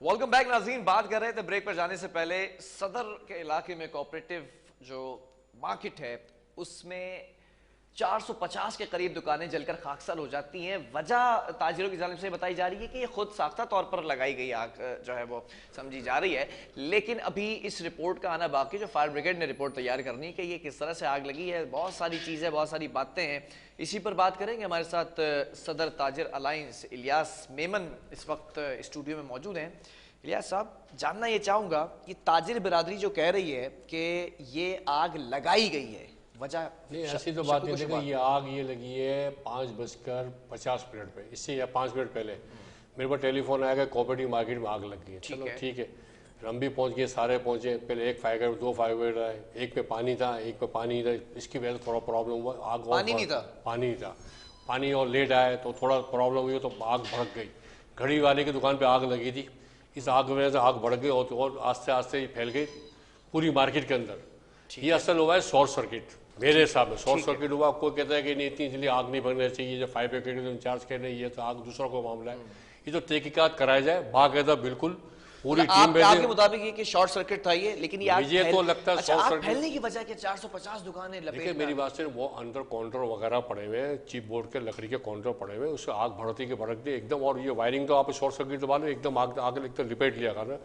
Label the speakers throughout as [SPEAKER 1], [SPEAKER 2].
[SPEAKER 1] Welcome back नाज़रीन। बात कर रहे थे ब्रेक पर जाने से पहले सदर के इलाके में कोऑपरेटिव जो मार्केट है उसमें 450 के करीब दुकानें जलकर खाकसाल हो जाती हैं। वजह ताजिरों की जानिब से बताई जा रही है कि ये खुद साख्ता तौर पर लगाई गई आग जो है वो समझी जा रही है, लेकिन अभी इस रिपोर्ट का आना बाकी। जो फायर ब्रिगेड ने रिपोर्ट तैयार करनी है कि ये किस तरह से आग लगी है, बहुत सारी चीज़ें, बहुत सारी बातें हैं, इसी पर बात करेंगे। हमारे साथ सदर ताजिर अलायंस इलियास मेमन इस वक्त स्टूडियो में मौजूद हैं। इलियास साहब, जानना ये चाहूँगा कि ताजिर बिरादरी जो कह रही है कि ये आग लगाई गई है, वजह
[SPEAKER 2] नहीं, ऐसी तो बात नहीं है। ये आग ये लगी है 5:50 पे, इससे या 5 मिनट पहले मेरे पास टेलीफोन आया कि कोऑपरेटिव मार्केट में आग लगी है। चलो ठीक है, हम भी पहुंच गए, सारे पहुंचे। पहले एक फायर ब्रिगेड, 2 फायर ब्रिगेड आए, एक पे पानी था, एक पे पानी नहीं था। इसकी वजह से थोड़ा प्रॉब्लम हुआ। आग
[SPEAKER 1] पानी नहीं था,
[SPEAKER 2] पानी और लेट आए तो थोड़ा प्रॉब्लम हुई, तो आग भड़क गई। घड़ी वाले की दुकान पर आग लगी थी। इस आग की वजह से आग भड़क गई और आस्ते आस्ते फैल गई पूरी मार्केट के अंदर। ये असल हुआ है शॉर्ट सर्किट। मेरे हिसाब में शॉर्ट सर्किट हुआ। कोई कहता है कि नहीं, इतनी जल्दी आग नहीं भरना चाहिए, जब फायर ब्रिगेड को इंचार्ज कह रही है तो आग दूसरा कोई मामला है। ये तो तहकीकात कराया जाए बाकायदा, बिल्कुल पूरी टीम।
[SPEAKER 1] आपके मुताबिक ये कि शॉर्ट सर्किट था ये, लेकिन ये
[SPEAKER 2] मुझे तो लगता है शॉर्ट सर्किट
[SPEAKER 1] फैलने की वजह कि 450 दुकानें लपेट में।
[SPEAKER 2] मेरी बात से वो अंदर काउंटर वगैरह पड़े हुए हैं, चिप बोर्ड के लकड़ी के काउंटर पड़े हुए हैं, उससे आग भड़कती के भड़क दी एकदम। और ये वायरिंग तो आप शॉर्ट सर्किट तो मालूम एकदम आग लगता लिपेट लिया कर।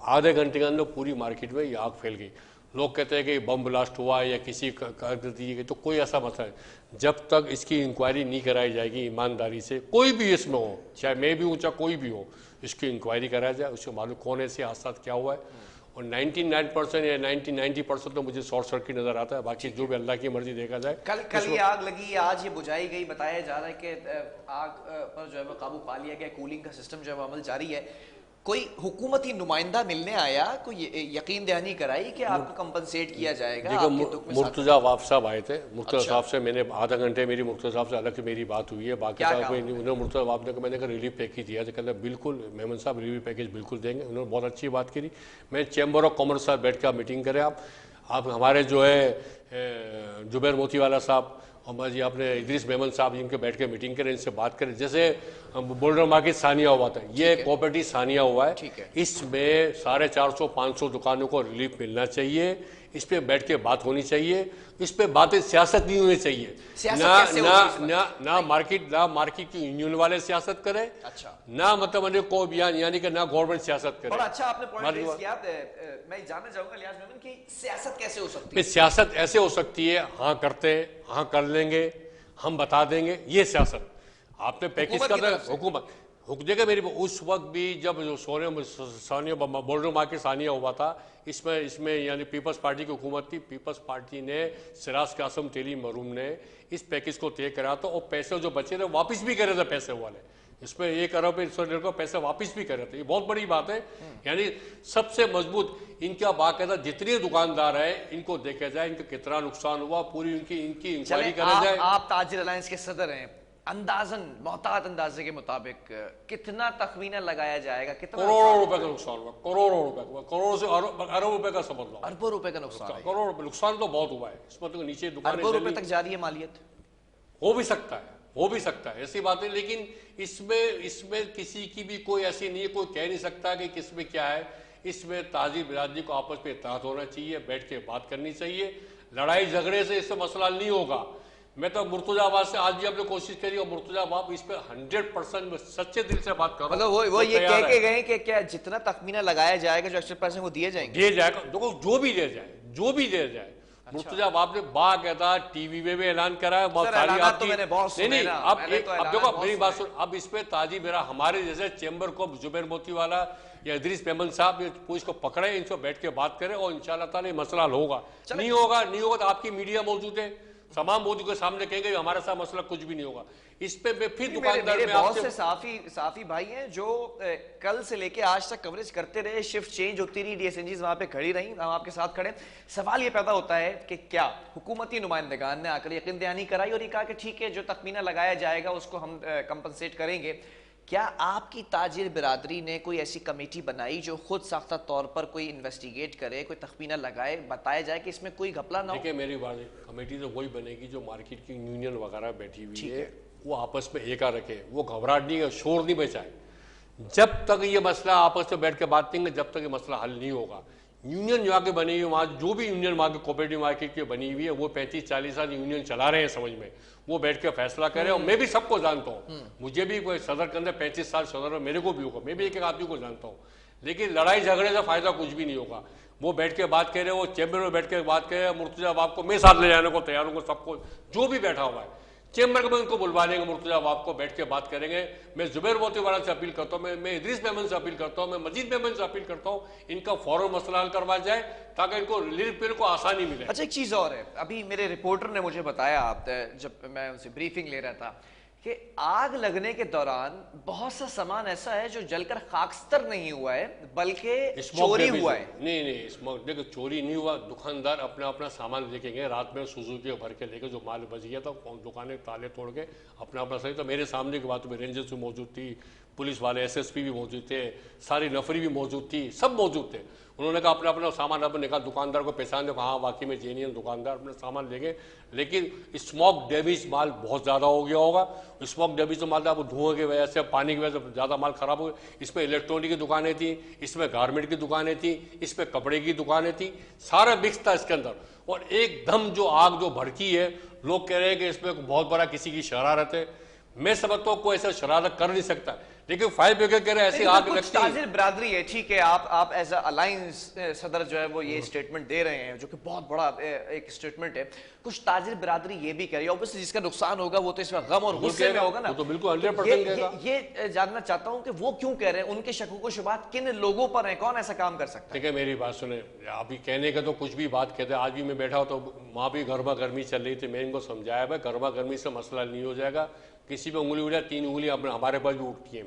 [SPEAKER 2] आधे घंटे के अंदर पूरी मार्केट में ये आग फैल गई। लोग कहते हैं कि बम ब्लास्ट हुआ या किसी कर दी गई, तो कोई ऐसा मसला है। जब तक इसकी इंक्वायरी नहीं कराई जाएगी ईमानदारी से, कोई भी इसमें हो, चाहे मैं भी हूँ चाहे कोई भी हो, इसकी इंक्वायरी कराया जाए, उसको मालूम कौन ऐसे हादसा क्या हुआ है। और 99% या 90% तो मुझे शॉर्ट सर्किट नजर आता है। बाकी जो भी अल्लाह की मर्जी देखा जाए।
[SPEAKER 1] कल ये आग लगी, आज ये बुझाई गई। बताया जा रहा है कि आग पर जो है वो काबू पा लिया गया, कूलिंग का सिस्टम जो है वो अमल जारी है। कोई हुकूमती नुमाइंदा मिलने आया, कोई यकीन दहानी कराई कि आपको कंपनसेट किया जाएगा?
[SPEAKER 2] देखो, मुर्तजा वाफ साहब आए थे। मुर्तजा साहब से मैंने आधा घंटे मेरी मुर्तजा साहब से अलग मेरी बात हुई है। बाकी साहब उन्होंने मुर्तजा वाफ ने मैंने कहा रिलीफ पैकेज दिया, तो कहते बिल्कुल मेमन साहब रिलीफ पैकेज बिल्कुल देंगे। उन्होंने बहुत अच्छी बात करी। मैं चैम्बर ऑफ कॉमर्स साहब बैठ कर मीटिंग करें। आप हमारे जो है जुबैर मोतीवाला साहब और जी आपने इदरीस मेमन साहब जिनके बैठ के मीटिंग करें, इनसे बात करें। जैसे बोल्डर मार्केट सानिया हुआ था, ये कोऑपरेटिव सानिया हुआ है, इसमें 450-500 दुकानों को रिलीफ मिलना चाहिए। इस पे बैठ के बात होनी चाहिए। इस पे बातें सियासत नहीं होनी चाहिए। ना मार्केट की यूनियन वाले सियासत करें, ना मतलब को यानी कि ना गवर्नमेंट सियासत करे।
[SPEAKER 1] अच्छा, आपने पॉइंट रेज किया, मैं जानना चाहूंगा इलियास मेमन की सियासत कैसे हो सकती है?
[SPEAKER 2] सियासत ऐसे हो सकती है, हाँ करते, हाँ कर लेंगे, हम बता देंगे, ये सियासत। आपने पैकेज का हुकूमत देखा मेरी उस वक्त भी जब सानिया बोल्डर मार्केट सानिया हुआ था, इसमें यानी पीपल्स पार्टी की हुकूमत थी। पीपल्स पार्टी ने सिराज कासम तेली मरूम ने इस पैकेज को तय करा था और पैसे जो बचे थे वापस भी करे थे पैसे वाले। इसमें 1 अरब को पैसे वापस भी करे थे। ये बहुत बड़ी बात है। यानी सबसे मजबूत इनका बाकायदा जितने दुकानदार है इनको देखा जाए, इनका कितना नुकसान हुआ, पूरी इनकी इंक्वायरी करा जाए।
[SPEAKER 1] आप ताजिर अलायंस के सदर हैं, अंदाजन मोहतात अंदाजे के मुताबिक कितना तखमीना लगाया जाएगा? कितना
[SPEAKER 2] करोड़ों रुपए का नुकसान हुआ? करोड़ों रुपए, करोड़ों से अरबों रुपए का समझ लो।
[SPEAKER 1] अरबों रुपए का नुकसान?
[SPEAKER 2] करोड़ रुपए नुकसान तो बहुत हुआ है। इसमें तो नीचे दुकान
[SPEAKER 1] अरबों रुपए तक जा रही है मालियत।
[SPEAKER 2] हो भी सकता है ऐसी बात है। लेकिन इसमें किसी की भी कोई ऐसी नहीं है, कोई कह नहीं सकता कि किसमें क्या है। इसमें ताजिर बिरादरी को आपस में इत्तेहाद होना चाहिए, बैठ के बात करनी चाहिए। लड़ाई झगड़े से इससे मसला नहीं होगा। मैं तो मुर्तजा अब्बास से आज भी आपने कोशिश करी और मुर्तजा अब्बास इस पर 100% सच्चे दिल से बात कर रहा हूं।
[SPEAKER 1] मतलब वो ये कह के गए कि क्या जितना तखमीना लगाया जाएगा, जो एक्स्ट्रा पैसे वो दिए जाएंगे?
[SPEAKER 2] देखो जो भी दिया जाए। मुर्तजा अब्बास ने बाकायदा टीवी में भी ऐलान करा है। बहुत सारी आपकी नहीं अब देखो मेरी बात सुन। अब इस पे ताजी मेरा हमारे जैसे चैम्बर को जुबैर मोतीवाला या इदरीस मेमन साहब पुलिस को पकड़े, इनसे बैठ के बात करें और इंशाल्लाह ताला मसला हल होगा। नहीं होगा तो आपकी मीडिया मौजूद है, तमाम मोदी के सामने कहेंगे हमारे साथ मसला कुछ भी नहीं होगा। इस पे फिर दुकानदार में
[SPEAKER 1] बहुत से साफी भाई हैं जो कल से लेके आज तक कवरेज करते रहे, शिफ्ट चेंज होती रही, डीएसएनजीज वहां पे खड़ी रही, हम आपके साथ खड़े। सवाल ये पैदा होता है कि क्या हुकूमती नुमाइंदगान ने आकर यकीन दहानी कराई और ये कहा कि ठीक है जो तखमीना लगाया जाएगा उसको हम कंपनसेट करेंगे? क्या आपकी ताजिर बिरादरी ने कोई ऐसी कमेटी बनाई जो खुद साख्ता तौर पर कोई इन्वेस्टिगेट करे, कोई तखमीना लगाए, बताया जाए कि इसमें कोई घपला ना हो?
[SPEAKER 2] देखिए मेरी बात, कमेटी तो वही बनेगी जो मार्केट की यूनियन वगैरह बैठी हुई है, वो आपस में एका रखे, वो घबराहट नहीं, शोर नहीं बचाए। जब तक ये मसला आपस में बैठ के बात करेंगे, जब तक ये मसला हल नहीं होगा। यूनियन जहाँ के बनी हुई, वहाँ जो भी यूनियन वहाँ के कोऑपरेटिव मार्केट की बनी हुई है, वो 35-40 साल यूनियन चला रहे हैं, समझ में, वो बैठ के फैसला करे। और मैं भी सबको जानता हूँ, मुझे भी कोई सदर के अंदर 35 साल सदर में मेरे को भी होगा, मैं भी एक एक आदमी को जानता हूँ, लेकिन लड़ाई झगड़े से फायदा कुछ भी नहीं होगा। वो बैठ के बात कह रहे, वो चैम्बर में बैठ के बात कह रहे, मुर्तजा बाप को मैं साथ ले जाने को तैयार हूँ, सबको जो भी बैठा हुआ है चैम्बर में उनको बुलवा लेंगे, मुर्तजा बाप को बैठ के बात करेंगे। मैं जुबैर मोतीवाला से अपील करता हूँ, मैं इदरीस मेमन से अपील करता हूँ, मैं मजीद मेमन से अपील करता हूँ, इनका फौरन मसला हल करवाया जाए ताकि इनको रिलीफ पीने को आसानी मिले।
[SPEAKER 1] अच्छा, एक चीज और है, अभी मेरे रिपोर्टर ने मुझे बताया जब मैं उनसे ब्रीफिंग ले रहा था कि आग लगने के दौरान बहुत सा सामान ऐसा है जो जलकर खाकस्तर नहीं हुआ है बल्कि चोरी हुआ है।
[SPEAKER 2] नहीं, स्मोक देखो, चोरी नहीं हुआ। दुकानदार अपना अपना सामान लेके गए, रात में सुजुकी भर के लेके जो माल बच गया था, दुकानें ताले तोड़ के अपना अपना सही। तो मेरे सामने की बात में रेंजर्स भी मौजूद थी, पुलिस वाले SSP भी मौजूद थे, सारी नफरी भी मौजूद थी, सब मौजूद थे। उन्होंने कहा अपना अपना सामान अपने निकाल, दुकानदार को पहचान देखो, हाँ वाकई में जेन्युइन दुकानदार अपना सामान ले गए। लेकिन स्मोक डैमेज माल बहुत ज़्यादा हो गया होगा। स्मोक डैमेज तो माल अब धुएं की वजह से, पानी की वजह से ज़्यादा माल खराब हो गया। इसमें इलेक्ट्रॉनिक की दुकानें थी, इसमें गारमेंट की दुकानें थी, इसमें कपड़े की दुकानें थी, सारा मिक्स था इसके अंदर। और एकदम जो आग जो भड़की है, लोग कह रहे हैं कि इसमें बहुत बड़ा किसी की शरारत है। मैं समझता हूँ कोई ऐसा शरारत कर नहीं सकता, लेकिन फायर ब्रिगेड कह रहे ऐसी आग लगती है।
[SPEAKER 1] ताजिर बिरादरी है, ठीक है, आप एज अ अलायंस सदर जो है वो ये स्टेटमेंट दे रहे हैं, जो कि बहुत बड़ा एक स्टेटमेंट है। कुछ ताजिर बिरादरी ये भी कह रही है, ऑब्वियसली जिसका नुकसान होगा वो तो इसमें गम और गुस्से में होगा ना,
[SPEAKER 2] तो बिल्कुल 100% कहेगा।
[SPEAKER 1] ये जानना चाहता हूँ कि वो क्यों कह रहे हैं, उनके शकों शुबात किन लोगों पर है, कौन ऐसा काम कर सकता है?
[SPEAKER 2] ठीक है, मेरी बात सुने, अभी कहने का तो कुछ भी बात कहते हैं। आज भी मैं बैठा हूँ तो वहाँ भी गर्मा गर्मी चल रही थी, मैं इनको समझाया भाई गर्मा गर्मी से मसला नहीं हो जाएगा, किसी पे उंगली उड़ा 3 उंगली हमारे पास भी उठती है।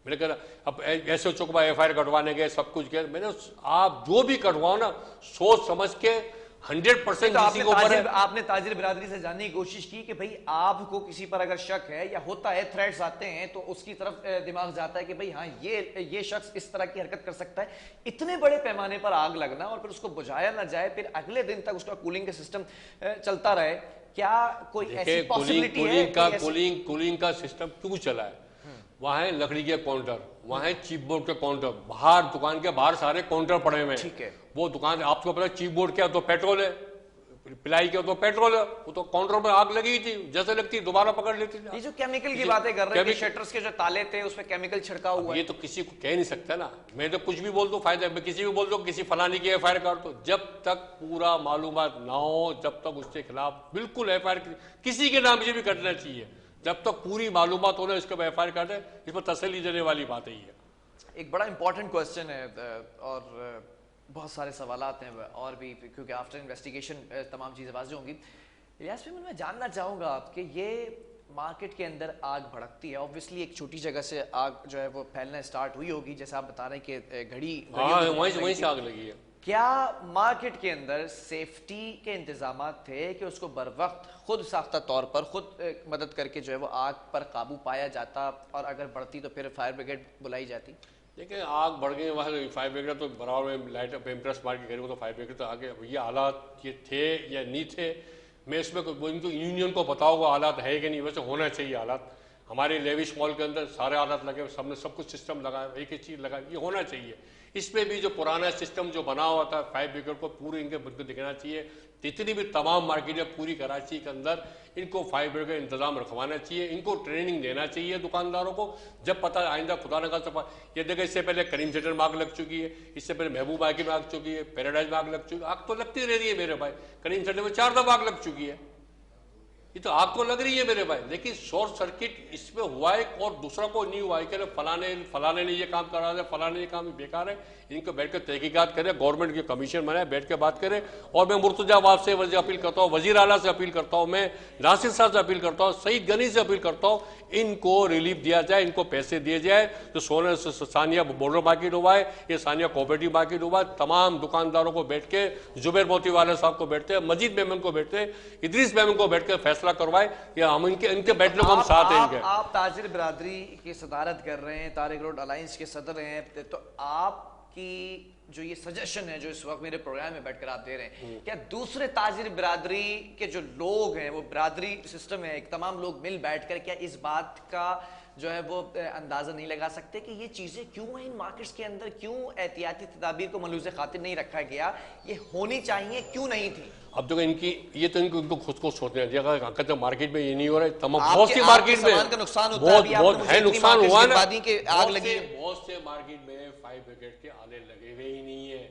[SPEAKER 2] मैंने कहा अब ऐसे चुकवा FIR कटवाने गए, सब कुछ किया मैंने। आप जो भी कटवाओ ना, सोच समझ के 100%
[SPEAKER 1] किसी को आपने ताजिर बिरादरी से जानने की कोशिश की कि भाई आपको किसी पर अगर शक है या होता है, थ्रेट्स आते हैं तो उसकी तरफ दिमाग जाता है कि भाई हाँ ये शख्स इस तरह की हरकत कर सकता है। इतने बड़े पैमाने पर आग लगना और फिर उसको बुझाया ना जाए, फिर अगले दिन तक उसका कूलिंग का सिस्टम चलता रहे, क्या कोई ऐसी पॉसिबिलिटी है?
[SPEAKER 2] कूलिंग का सिस्टम क्यों चला है? वहाँ है लकड़ी के काउंटर, वहाँ है चीप बोर्ड के काउंटर, बाहर दुकान के बाहर सारे काउंटर पड़े हुए हैं।
[SPEAKER 1] ठीक है,
[SPEAKER 2] वो दुकान आपको पता है चीप बोर्ड क्या तो पेट्रोल है, पिलाई क्या तो पेट्रोल है, वो तो काउंटर पर आग लगी थी, जैसे लगती दोबारा पकड़ लेती।
[SPEAKER 1] ये जो केमिकल की बातें कर रहे हैं, शटर्स के जो ताले थे उसमें केमिकल छिड़का हुआ है,
[SPEAKER 2] ये तो किसी को कह नहीं सकता ना। मैं तो कुछ भी बोल दूं फायदा, मैं किसी भी बोल दूं किसी फलानी की FIR कर दो, जब तक पूरा मालूमात ना हो, जब तक उसके खिलाफ बिल्कुल FIR किसी के नाम से भी कटना चाहिए, जब तक पूरी मालूमात हो ना इसके बाद FIR कर दे, इस पर तसल्ली देने वाली बात है।
[SPEAKER 1] एक बड़ा इंपॉर्टेंट क्वेश्चन है और बहुत सारे सवालात हैं और भी, क्योंकि आफ्टर इन्वेस्टिगेशन तमाम चीज़ें वाज़ेह होंगी। इलियास भाई, मैं जानना चाहूँगा आपके, ये मार्केट के अंदर आग भड़कती है, ऑब्वियसली एक छोटी जगह से आग जो है वो फैलना स्टार्ट हुई होगी, जैसे आप बता रहे हैं कि
[SPEAKER 2] वहीं से आग लगी है।
[SPEAKER 1] क्या मार्केट के अंदर सेफ्टी के इंतजाम थे कि उसको बर वक्त खुद साख्ता तौर पर खुद मदद करके जो है वो आग पर काबू पाया जाता, और अगर बढ़ती तो फिर फायर ब्रिगेड बुलाई जाती?
[SPEAKER 2] देखिए, आग बढ़ गई, वहाँ फायर ब्रिगेड तो बराबर में लाइट पेम्प्रेस मार के गरीब, तो फायर ब्रिगेड तो आगे ये हालात ये थे या नहीं थे, मैं इसमें इनको यूनियन को बताऊँगा हालात है कि नहीं। वैसे होना चाहिए हालात, हमारे लेविश मॉल के अंदर सारे हालात लगे, सबने सब कुछ सिस्टम लगाया, एक चीज़ लगाई, ये होना चाहिए। इसमें भी जो पुराना सिस्टम जो बना हुआ था फायर ब्रिगेड को पूरे इनके को दिखना चाहिए। जितनी भी तमाम मार्केटें पूरी कराची के अंदर इनको फायर ब्रिगेड इंतजाम रखवाना चाहिए, इनको ट्रेनिंग देना चाहिए दुकानदारों को, जब पता आइंदा खुदा न खास्ता। ये देखिए, इससे पहले करीम सेंटर में आग लग चुकी है, इससे पहले महबूब बागी में आग चुकी है, पैराडाइज में आग लग चुकी है, आग तो लगती रह रही है मेरे भाई। करीम सेंटर में 4 दफा आग लग चुकी है, ये तो आपको लग रही है मेरे भाई, लेकिन शॉर्ट सर्किट इसमें हुआ है और दूसरा को नहीं हुआ है कि फलाने ने ये काम करा है, फलाने ये काम बेकार है। इनको बैठ कर तहकीकात करें, गवर्नमेंट की कमीशन बनाए, बैठ के बात करें। और मैं मुर्तजा बाप से अपील करता हूँ, वजीर आला से अपील करता हूँ, मैं नासिर साहब से अपील करता हूँ, सईद गनी से अपील करता हूँ, इनको रिलीफ दिया जाए, इनको पैसे दिए जाए। जो सोने सानिया बॉर्डर मार्केट हुआ है, ये सानिया कोऑपरेटिव मार्केट हुआ है, तमाम दुकानदारों को बैठ के, जुबैर मोतीवाला साहब को बैठते, मजीद मेमन को बैठते, इदरीस मेमन को बैठ के फैसला करवाए, या हम इनके बैठने को हम साथ हैं इनके।
[SPEAKER 1] आप ताजिर बिरादरी की सदारत कर रहे हैं, तारिक रोड अलायंस के सदर हैं, तो आप कि जो ये सजेशन है जो इस वक्त मेरे प्रोग्राम में बैठकर आप दे रहे हैं, क्या दूसरे ताजिर बिरादरी के जो लोग हैं, वो बिरादरी सिस्टम है, एक तमाम लोग मिल बैठकर क्या इस बात का जो है वो अंदाजा नहीं लगा सकते कि ये चीजें क्यों हैं इन मार्केट्स के अंदर, क्यों एहतियाती तदाबीर को मलूज़ खातिर नहीं रखा गया, ये होनी चाहिए क्यों नहीं थी?
[SPEAKER 2] अब तो इनकी ये तो इनको खुद को सोचना चाहिए। अगर मार्केट में ये नहीं हो रहा है, तमाम बहुत सी मार्केट में
[SPEAKER 1] सामान का नुकसान होता है,
[SPEAKER 2] बहुत है, नुकसान हुआ ना,
[SPEAKER 1] आग लगी,
[SPEAKER 2] बहुत से मार्केट में फायर ब्रिगेड के आले लगे हुए ही नहीं है,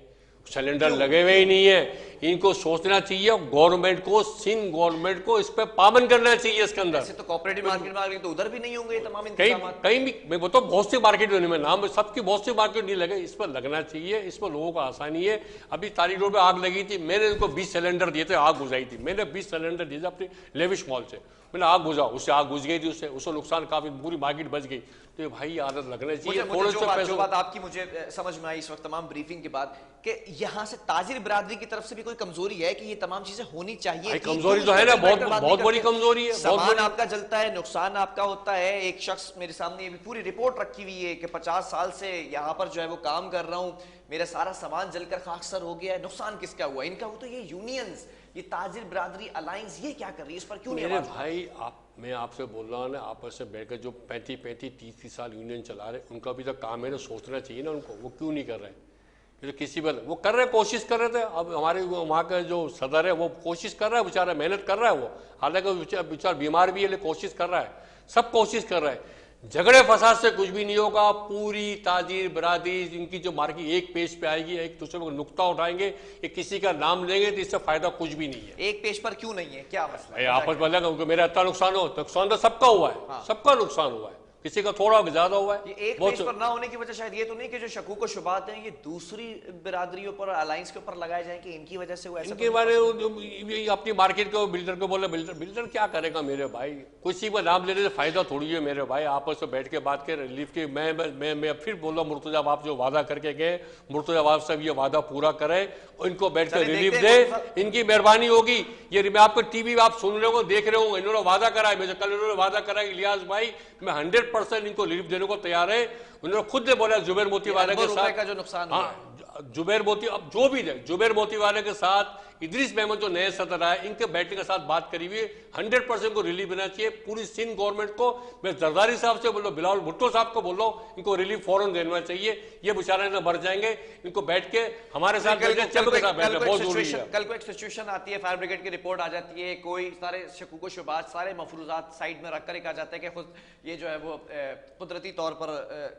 [SPEAKER 2] सिलेंडर लगे हुए ही नहीं है। इनको सोचना चाहिए, गवर्नमेंट को, सिंध गवर्नमेंट को इस पे पाबंद करना चाहिए इसके अंदर।
[SPEAKER 1] ऐसे तो कोऑपरेटिव मार्केट में तो उधर भी नहीं होंगे तमाम
[SPEAKER 2] कहीं भी, मैं बताऊं बहुत सी मार्केट में नाम सबकी बहुत सी मार्केट नहीं लगे, इस पर लगना चाहिए, इस पर लोगों को आसानी है। अभी तारी रोड में आग लगी थी, मैंने उनको 20 सिलेंडर दिए थे, आग बुझाई थी, मैंने 20 सिलेंडर दिए थे अपनी लेविश मॉल से, मैंने आग बुझाओ, उससे आग बुझ गई थी, उससे नुकसान काफी, पूरी मार्केट बच गई। तो ये भाई आदत लगना चाहिए।
[SPEAKER 1] जो बात आपकी मुझे समझ में आई इस वक्त तमाम ब्रीफिंग के बाद कि यहाँ से ताजिर बिरादरी की तरफ से भी कोई कमजोरी है कि ये तमाम चीजें होनी चाहिए।
[SPEAKER 2] कमजोरी तो है ना, बहुत बड़ी कमजोरी है।
[SPEAKER 1] सामान आपका जलता है, नुकसान आपका होता है। एक शख्स मेरे सामने ये भी पूरी रिपोर्ट रखी हुई है कि 50 साल से यहाँ पर जो है वो काम कर रहा हूँ, मेरा सारा सामान जलकर खाकसर हो गया है, नुकसान किसका हुआ? इनका हुआ। तो ये यूनियंस, ये ताजिर बिरादरी अलायंस, ये क्या कर रही है, इस पर क्यों नहीं?
[SPEAKER 2] मेरे भाई मैं आपसे बोल रहा हूँ ना, आपस में बैठकर जो 35-30 साल यूनियन चला रहे, उनका भी तो काम है ना, सोचना चाहिए ना उनको, वो क्यों नहीं कर रहे? तो किसी पर वो कर रहे, कोशिश कर रहे थे। अब हमारे वहाँ का जो सदर है वो कोशिश कर रहा है, बेचारा मेहनत कर रहा है वो, हालांकि बेचारा बीमार भी है लेकिन कोशिश कर रहा है, सब कोशिश कर रहा है। झगड़े फसाद से कुछ भी नहीं होगा। पूरी ताजिर बिरादरी इनकी जो मार्केट एक पेज पे आएगी, एक दूसरे को नुक्ता उठाएंगे, एक किसी का नाम लेंगे, तो इससे फायदा कुछ भी नहीं है।
[SPEAKER 1] एक पेज पर क्यों नहीं है, क्या मसला है?
[SPEAKER 2] आपस में लगा मेरा इतना नुकसान हो, नुकसान तो सबका हुआ है। हाँ। सबका नुकसान हुआ है, किसी का थोड़ा ज्यादा हुआ है।
[SPEAKER 1] ये एक पेज पर ना होने की वजह शायद ये तो नहीं कि जो शकूक व शुबात हैं ये दूसरी बिरादरियों पर, अलायंस के ऊपर लगाए जाएं कि इनकी वजह से हुआ, ऐसा
[SPEAKER 2] इनके बारे में अपनी मार्केट को बिल्डर को बोले, बिल्डर क्या करेगा मेरे भाई? किसी को नाम लेने से फायदा थोड़ी है मेरे भाई। आपस में बैठ के बात के रिलीफ की मैं फिर बोल रहा हूँ, मुर्तजा आप जो वादा करके गए, मुर्तजा आप सब ये वादा पूरा करे और इनको बैठ कर रिलीफ दे, इनकी मेहरबानी होगी। ये मैं आपको टीवी आप सुन रहे हो, देख रहे हो, इन्होंने वादा करा है, मुझे कल इन्होंने वादा करा इलियास भाई मैं 100% इनको रिलीफ देने को तैयार है। उन्होंने खुद ने बोला जुबैर मोती वाले के साथ
[SPEAKER 1] का जो नुकसान हुआ है,
[SPEAKER 2] जुबैर मोती, अब जो भी है, जुबैर मोती वाले के साथ इदरीस मेमन जो नए सदर आए, इनके बैठने के साथ बात करी हुई, 100% को रिलीफ देना चाहिए पूरी सिंध गवर्नमेंट को। मैं जरदारी साहब से बोल रहा हूँ, बिलावल भुट्टो साहब को बोल रहा हूँ, इनको रिलीफ फौरन देना चाहिए। ये बेचारे ना मर जाएंगे, इनको बैठ के हमारे साथ बहुत जरूरी है।
[SPEAKER 1] कल को एक सिचुएशन आती है, फायर ब्रिगेड की रिपोर्ट आ जाती है, कोई सारे शकूक शुबात, सारे मफरूजात साइड में रखकर कहा जाता है कि खुद ये जो है वो कुदरती तौर पर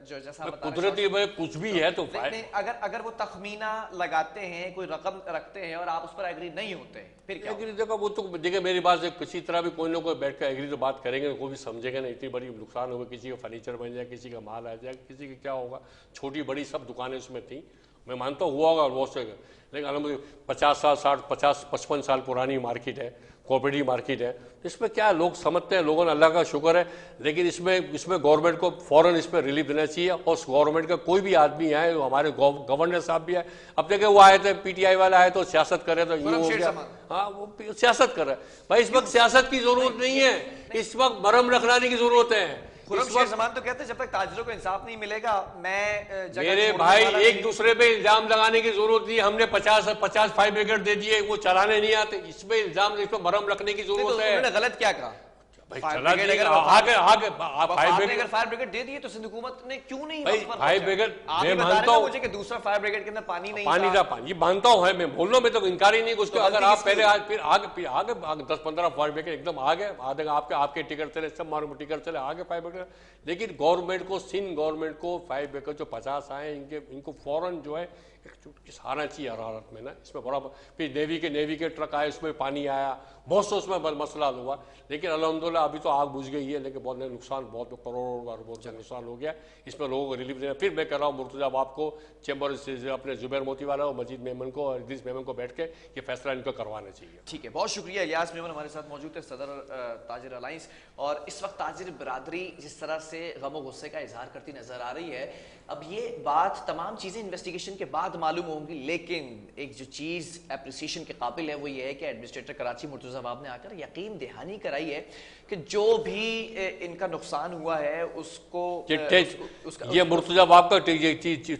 [SPEAKER 1] जो जैसा
[SPEAKER 2] कुदरती में कुछ भी है तो
[SPEAKER 1] अगर वो तखमीना लगाते हैं, कोई रकम रखते हैं और आप उस पर एग्री नहीं होते, फिर क्या?
[SPEAKER 2] एग्री देखो, वो तो देखिए मेरी बात से किसी तरह भी कोई ना कोई बैठ कर एग्री तो बात करेंगे, कोई भी समझेगा ना। इतनी बड़ी नुकसान होगा, किसी का फर्नीचर बन जाए, किसी का माल आ जाए, किसी का क्या होगा, छोटी बड़ी सब दुकानें उसमें थी। मैं मानता हूँ हुआ होगा बहुत से, लेकिन अलग 50 साल 55 साल पुरानी मार्केट है, कोऑपरेटिव मार्केट है, तो इसमें क्या लोग समझते हैं, लोगों ने अल्लाह का शुक्र है। लेकिन इसमें गवर्नमेंट को फौरन इस पर रिलीफ देना चाहिए। और गवर्नमेंट का कोई भी आदमी आए, हमारे गवर्नर साहब भी आए, अब देखे वो आए थे, PTI वाला आए तो सियासत कर रहे थे, ये हो गया, हाँ वो सियासत कर रहे हैं। भाई इस वक्त सियासत की जरूरत नहीं है, इस वक्त मरहम रखलाने की जरूरत है।
[SPEAKER 1] तो कहते हैं जब तक ताजिरों को इंसाफ नहीं मिलेगा,
[SPEAKER 2] मेरे भाई एक दूसरे पे इल्जाम लगाने की जरूरत नहीं। हमने 50 फायर ब्रिगेड दे दिए, वो चलाने नहीं आते, इसमें इल्जाम, इस पर मरहम रखने की जरूरत है।
[SPEAKER 1] उन्होंने गलत क्या कहा?
[SPEAKER 2] फायर
[SPEAKER 1] ब्रिगेड दे दिए तो सिंध हुकूमत ने क्यों नहीं?
[SPEAKER 2] फायर ब्रिगेड मैं मानता हूँ
[SPEAKER 1] मुझे कि दूसरा फायर ब्रिगेड के अंदर पानी नहीं,
[SPEAKER 2] पानी मानता हूँ, मैं बोल रहा हूँ, मैं तो इनकार ही नहीं कुछ। अगर आप पहले आज फिर आगे 10-15 फायर ब्रिगेड एकदम आगे आधे आपके टिकट चले, सब मारो टिकट चले आगे फायर ब्रिगेड। लेकिन गवर्नमेंट को, सिंध गवर्नमेंट को फायर ब्रिगेड जो 50 आए, इनको फौरन जो है सहारा चाहिए हरारत में ना। इसमें बड़ा फिर नेवी के ट्रक आए, उसमें पानी आया, बहुत से उसमें मसला हुआ। लेकिन अल्हम्दुलिल्लाह अभी तो आग बुझ गई है, लेकिन बहुत नुकसान, बहुत करोड़ों का नुकसान हो गया। इसमें लोगों को रिलीफ देना। फिर मैं कह रहा हूँ मुर्तजा आपको, चैम्बर से अपने जुबैर मोती वाला और मजीद मेमन को और इदरीस मेमन को बैठ के ये फैसला इनको करवाना चाहिए।
[SPEAKER 1] ठीक है, बहुत शुक्रिया। इलियास मेमन हमारे साथ मौजूद है, सदर ताजिर अलायंस। और इस वक्त ताजिर बिरादरी जिस तरह से गम और गुस्से का इजहार करती नजर आ रही है, अब ये बात तमाम चीजें इन्वेस्टिगेशन के बाद बात मालूम होंगी, लेकिन एक जो चीज़ अप्रिसिएशन के काबिल है वो ये है कि एडमिनिस्ट्रेटर कराची मुर्तज़ा अवाब ने आकर यकीन दहानी कराई है कि जो भी इनका नुकसान हुआ है उसको
[SPEAKER 2] ये मुर्तज़ा अवाब का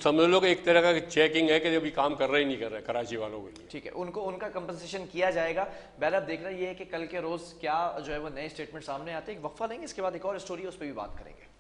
[SPEAKER 2] समझ लो कि एक तरह का चेकिंग है कि अभी काम कर रहे ही नहीं कर रहे कराची वालों के लिए।
[SPEAKER 1] ठीक है, उनको उनका कंपनसेशन किया जाएगा। बहरहाल अब देखना ये है कि कल के रोज़ क्या जो है वो नए स्टेटमेंट सामने आते हैं। एक वक्फा लेंगे, इसके बाद एक और स्टोरी है, उस पर भी बात करेंगे।